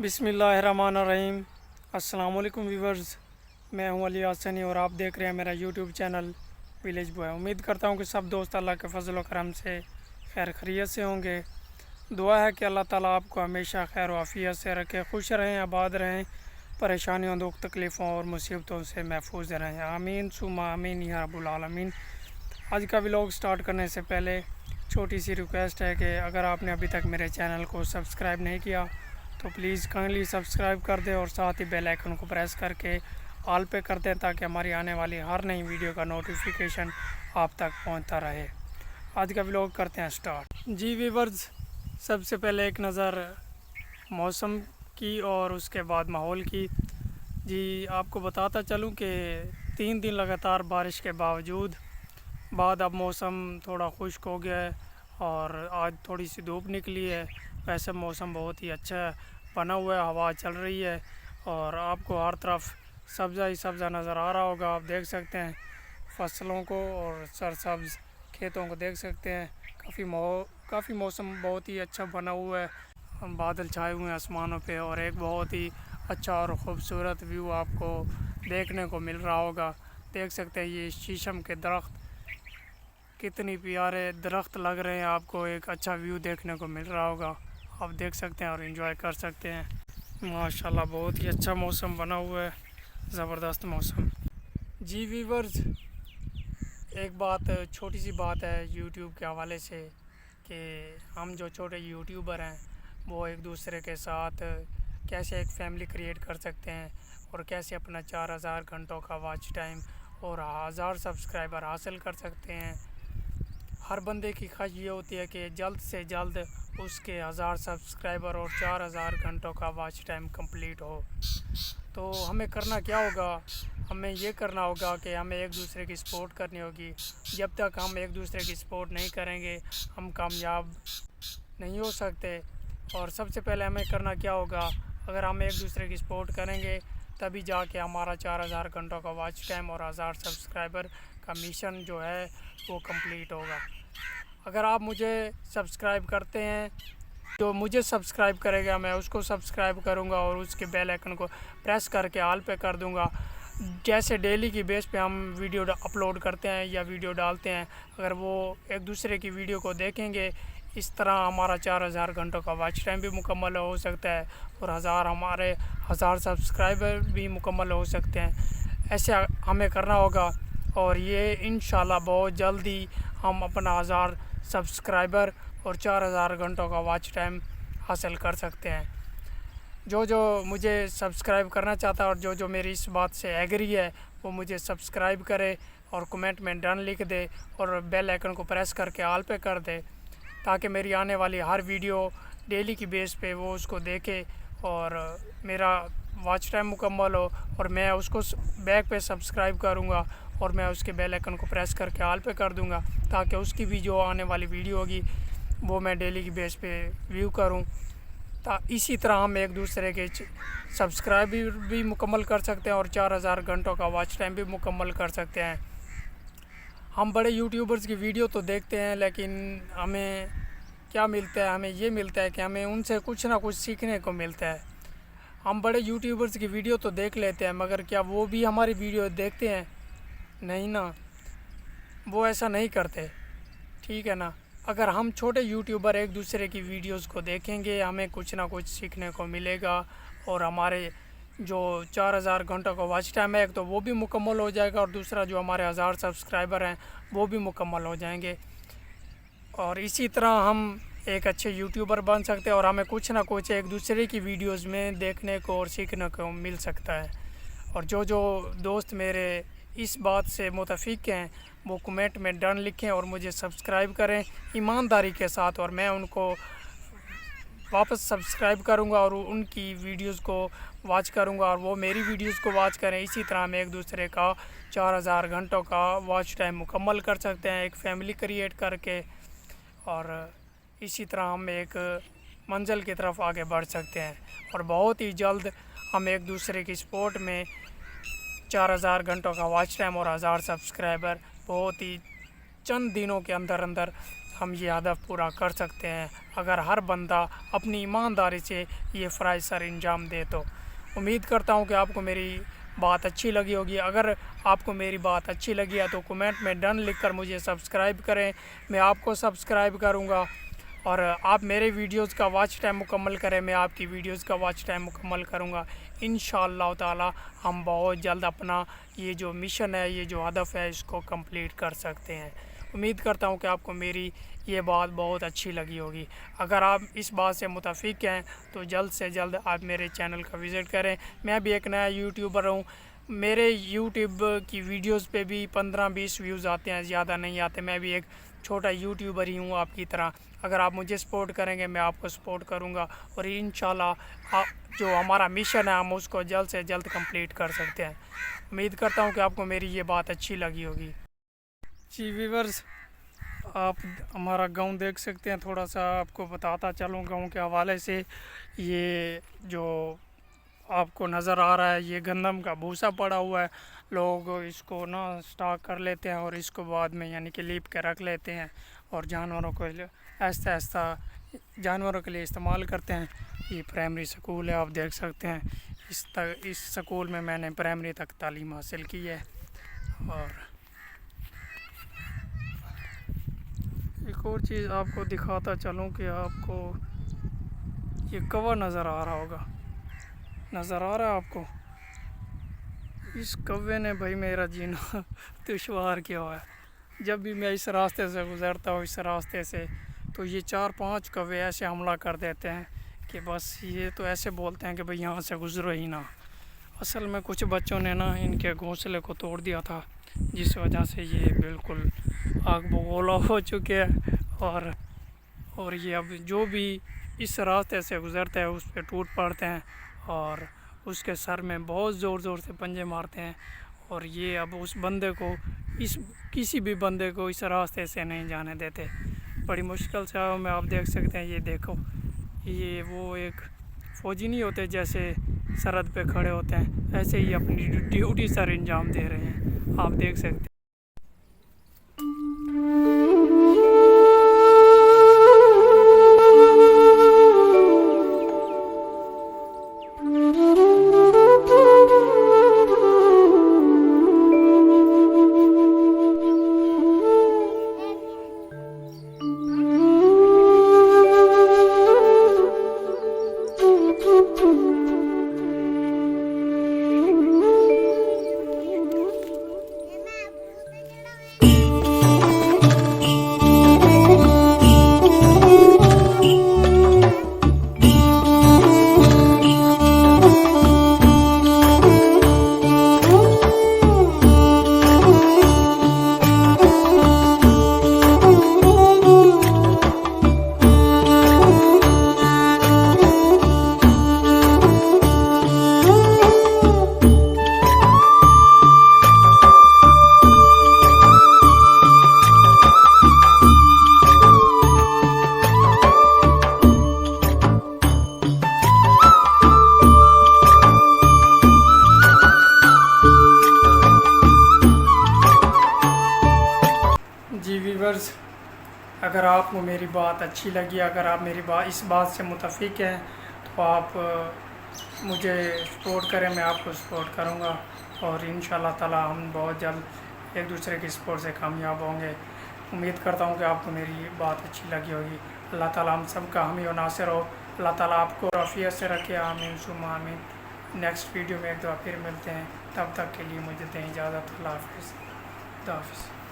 बिस्मिल्लाहिर्रहमानिर्रहीम। अस्सलाम वालेकुम व्यूवर्स, मैं हूं अली हसनी और आप देख रहे हैं मेरा यूट्यूब चैनल विलेज बॉय। उम्मीद करता हूं कि सब दोस्त अल्लाह के फजल व करम से खैर खैरियत से होंगे। दुआ है कि अल्लाह ताला आपको हमेशा खैर व आफियत से रखे, खुश रहें, आबाद रहें, परेशानियों, दुख तकलीफ़ों और मुसीबतों से महफूज रहें। आमीन सुमा आमीन या रब्बुल आलमीन। आज का व्लॉग स्टार्ट करने से पहले छोटी सी रिक्वेस्ट है कि अगर आपने अभी तक मेरे चैनल को सब्सक्राइब नहीं किया तो प्लीज़ काइंडली सब्सक्राइब कर दें और साथ ही बेल आइकन को प्रेस करके ऑल पे कर दें ताकि हमारी आने वाली हर नई वीडियो का नोटिफिकेशन आप तक पहुंचता रहे। आज का व्लॉग करते हैं स्टार्ट। जी व्यूवर्स, सबसे पहले एक नज़र मौसम की और उसके बाद माहौल की। जी आपको बताता चलूं कि 3 दिन लगातार बारिश के बावजूद बाद अब मौसम थोड़ा खुश्क हो गया है और आज थोड़ी सी धूप निकली है। वैसे मौसम बहुत ही अच्छा बना हुआ है, हवा चल रही है और आपको हर तरफ सब्ज़ा ही सब्ज़ा नज़र आ रहा होगा। आप देख सकते हैं फसलों को और सरसब्ज खेतों को देख सकते हैं। काफ़ी मौसम बहुत ही अच्छा बना हुआ है। बादल छाए हुए हैं आसमानों पे और एक बहुत ही अच्छा और ख़ूबसूरत व्यू आपको देखने को मिल रहा होगा। देख सकते हैं ये शीशम के दरख्त, कितनी प्यारे दरख्त लग रहे हैं। आपको एक अच्छा व्यू देखने को मिल रहा होगा, आप देख सकते हैं और एंजॉय कर सकते हैं। माशाल्लाह बहुत ही अच्छा मौसम बना हुआ है, ज़बरदस्त मौसम। जी व्यूवर्स, एक बात, छोटी सी बात है यूट्यूब के हवाले से कि हम जो छोटे यूट्यूबर हैं वो एक दूसरे के साथ कैसे एक फैमिली क्रिएट कर सकते हैं और कैसे अपना 4000 घंटों का वॉच टाइम और 1000 सब्सक्राइबर हासिल कर सकते हैं। हर बंदे की ख्वाहिश ये होती है कि जल्द से जल्द उसके 1000 सब्सक्राइबर और 4000 घंटों का वॉच टाइम कंप्लीट हो। तो हमें करना क्या होगा? हमें ये करना होगा कि हमें एक दूसरे की सपोर्ट करनी होगी। जब तक हम एक दूसरे की सपोर्ट नहीं करेंगे हम कामयाब नहीं हो सकते। और सबसे पहले हमें करना क्या होगा? अगर हम एक दूसरे की सपोर्ट करेंगे तभी जाके हमारा 4000 घंटों का वॉच टाइम और 1000 सब्सक्राइबर का मिशन जो है वो कंप्लीट होगा। अगर आप मुझे सब्सक्राइब करते हैं, जो मुझे सब्सक्राइब करेगा मैं उसको सब्सक्राइब करूंगा और उसके बेल आइकन को प्रेस करके ऑल पे कर दूंगा। जैसे डेली की बेस पे हम वीडियो अपलोड करते हैं या वीडियो डालते हैं, अगर वो एक दूसरे की वीडियो को देखेंगे, इस तरह हमारा 4000 घंटों का वॉच टाइम भी मुकम्मल हो सकता है और हमारे 1000 सब्सक्राइबर भी मुकम्मल हो सकते हैं। ऐसे हमें करना होगा और ये इंशाल्लाह बहुत जल्दी हम अपना 1000 सब्सक्राइबर और 4000 घंटों का वॉच टाइम हासिल कर सकते हैं। जो मुझे सब्सक्राइब करना चाहता है और जो मेरी इस बात से एग्री है वो मुझे सब्सक्राइब करे और कमेंट में डन लिख दे और बेल आइकन को प्रेस करके ऑल पे कर दे ताकि मेरी आने वाली हर वीडियो डेली की बेस पे वो उसको देखे और मेरा वॉच टाइम मुकम्मल हो और मैं उसको बैक पे सब्सक्राइब करूँगा और मैं उसके बेल आइकन को प्रेस करके ऑल पे कर दूँगा ताकि उसकी भी जो आने वाली वीडियो होगी वो मैं डेली की बेस पे व्यू करूँ। इसी तरह हम एक दूसरे के सब्सक्राइब भी मुकम्मल कर सकते हैं और 4000 घंटों का वॉच टाइम भी मुकम्मल कर सकते हैं। हम बड़े यूट्यूबर्स की वीडियो तो देखते हैं लेकिन हमें क्या मिलता है? हमें ये मिलता है कि हमें उनसे कुछ ना कुछ सीखने को मिलता है। हम बड़े यूट्यूबर्स की वीडियो तो देख लेते हैं मगर क्या वो भी हमारी वीडियो देखते हैं? नहीं ना, वो ऐसा नहीं करते, ठीक है ना। अगर हम छोटे यूट्यूबर एक दूसरे की वीडियोस को देखेंगे हमें कुछ ना कुछ सीखने को मिलेगा और हमारे जो 4000 घंटों का वॉच टाइम है एक तो वो भी मुकम्मल हो जाएगा और दूसरा जो हमारे 1000 सब्सक्राइबर हैं वो भी मुकम्मल हो जाएंगे और इसी तरह हम एक अच्छे यूट्यूबर बन सकते हैं और हमें कुछ ना कुछ एक दूसरे की वीडियोस में देखने को और सीखने को मिल सकता है। और जो दोस्त मेरे इस बात से मुतफिक हैं वो कमेंट में डन लिखें और मुझे सब्सक्राइब करें ईमानदारी के साथ और मैं उनको वापस सब्सक्राइब करूंगा और उनकी वीडियोस को वॉच करूंगा और वो मेरी वीडियोस को वॉच करें। इसी तरह हम एक दूसरे का 4000 घंटों का वॉच टाइम मुकम्मल कर सकते हैं एक फ़ैमिली क्रिएट करके और इसी तरह हम एक मंजिल की तरफ आगे बढ़ सकते हैं और बहुत ही जल्द हम एक दूसरे की सपोर्ट में 4000 घंटों का वॉच टाइम और 1000 सब्सक्राइबर बहुत ही चंद दिनों के अंदर अंदर हम ये हदफ पूरा कर सकते हैं अगर हर बंदा अपनी ईमानदारी से ये फ़राइज़ सर अंजाम दे। तो उम्मीद करता हूँ कि आपको मेरी बात अच्छी लगी होगी। अगर आपको मेरी बात अच्छी लगी है तो कमेंट में डन लिखकर मुझे सब्सक्राइब करें, मैं आपको सब्सक्राइब करूँगा। और आप मेरे वीडियोस का वॉच टाइम मुकम्मल करें, मैं आपकी वीडियोस का वॉच टाइम मुकम्मल करूँगा। इंशाअल्लाह ताला हम बहुत जल्द अपना ये जो मिशन है, ये जो हदफ है, इसको कंप्लीट कर सकते हैं। उम्मीद करता हूँ कि आपको मेरी ये बात बहुत अच्छी लगी होगी। अगर आप इस बात से मुतफिक हैं तो जल्द से जल्द आप मेरे चैनल का विज़िट करें। मैं भी एक नया यूट्यूबर हूँ, मेरे यूट्यूब की वीडियोस पे भी 15-20 व्यूज़ आते हैं, ज़्यादा नहीं आते। मैं भी एक छोटा यूट्यूबर ही हूँ आपकी तरह। अगर आप मुझे सपोर्ट करेंगे मैं आपको सपोर्ट करूँगा और इंशाल्लाह जो हमारा मिशन है हम उसको जल्द से जल्द कंप्लीट कर सकते हैं। उम्मीद करता हूँ कि आपको मेरी ये बात अच्छी लगी होगी। जी व्यूअर्स, आप हमारा गांव देख सकते हैं। थोड़ा सा आपको बताता चलूँ गांव के हवाले से। ये जो आपको नज़र आ रहा है ये गंदम का भूसा पड़ा हुआ है। लोग इसको ना स्टॉक कर लेते हैं और इसको बाद में यानी कि लीप के रख लेते हैं और जानवरों को ऐसा ऐसा जानवरों के लिए इस्तेमाल करते हैं। ये प्राइमरी स्कूल है, आप देख सकते हैं। इस स्कूल में मैंने प्राइमरी तक तालीम हासिल की है। और एक और चीज़ आपको दिखाता चलूँ कि आपको ये कौवा नज़र आ रहा होगा, नज़र आ रहा है आपको। इस कौवे ने भाई मेरा जीना दुश्वार किया हुआ है। जब भी मैं इस रास्ते से गुज़रता हूँ, इस रास्ते से, तो ये 4-5 कौवे ऐसे हमला कर देते हैं कि बस ये तो ऐसे बोलते हैं कि भाई यहाँ से गुज़रो ही ना। असल में कुछ बच्चों ने ना इनके घोंसले को तोड़ दिया था, जिस वजह से ये बिल्कुल आग बगोला हो चुके हैं। और ये अब जो भी इस रास्ते से गुज़रते हैं उस पर टूट पड़ते हैं और उसके सर में बहुत ज़ोर ज़ोर से पंजे मारते हैं। और ये अब उस बंदे को किसी भी बंदे को इस रास्ते से नहीं जाने देते। बड़ी मुश्किल से आया मैं, आप देख सकते हैं। ये देखो, ये वो एक फ़ौजी नहीं होते जैसे सरहद पे खड़े होते हैं, ऐसे ही अपनी ड्यूटी सर अंजाम दे रहे हैं, आप देख सकते हैं। जी व्यूअर्स, अगर आपको मेरी बात अच्छी लगी, अगर आप मेरी बात इस बात से मुतफिक हैं तो आप मुझे सपोर्ट करें, मैं आपको सपोर्ट करूंगा और इंशाल्लाह ताला हम बहुत जल्द एक दूसरे की सपोर्ट से कामयाब होंगे। उम्मीद करता हूं कि आपको मेरी बात अच्छी लगी होगी। अल्लाह ताला हम सब का हामी और नासिर हो। अल्लाह ताला आपको रफ़ियत से रखे, आमीन सुम्मा आमीन। नेक्स्ट वीडियो में एक दफ़ा फिर मिलते हैं, तब तक के लिए मुझे दें इजाज़त। अल्लाह हाफ़िज़।